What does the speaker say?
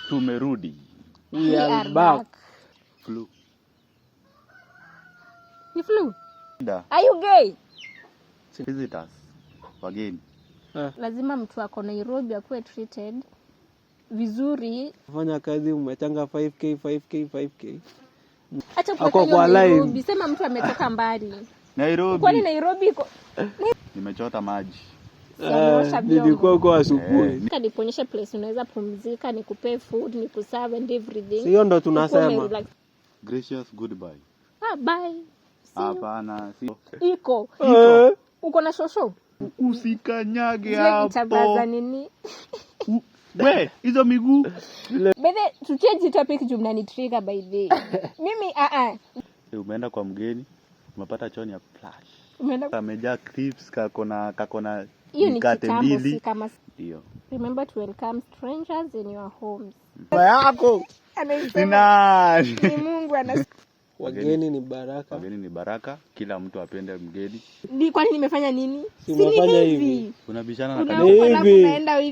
Tumerudi. We are back. Flu. Ni flu? Da. Are you gay? Visitors. Wageni. Lazima mtu ako Nairobi akuwe treated vizuri. Fanya kazi umechanga 5k. Acha kwa Nairobi, sema mtu ametoka mbali. Nairobi. Kwani Nairobi iko? Nimechota maji. Nilikuwa kwa asubuhi. Niponyeshe place unaweza pumzika, nikupe food, nikuserve and everything. Sio ndo tunasema. Gracious goodbye. Bye. Hapana, si. Iko. Uko na shosho? Usikanyage hapo. Itabaza nini? We, hizo miguu. Bebe, tuchange topic juu mnanitrigger by the. Mimi Umeenda kwa mgeni, umepata choni ya flash. Umeenda kamejaa clips kakona hiyo ni mikate mbili. Kama ndio. Remember to welcome strangers in your homes. Yako. Sina. Ni Mungu Wageni ni baraka. Wageni ni baraka, kila mtu apende mgeni. Ni kwani nimefanya nini? Si nimefanya hivi. Unabishana na kanisa. Unaenda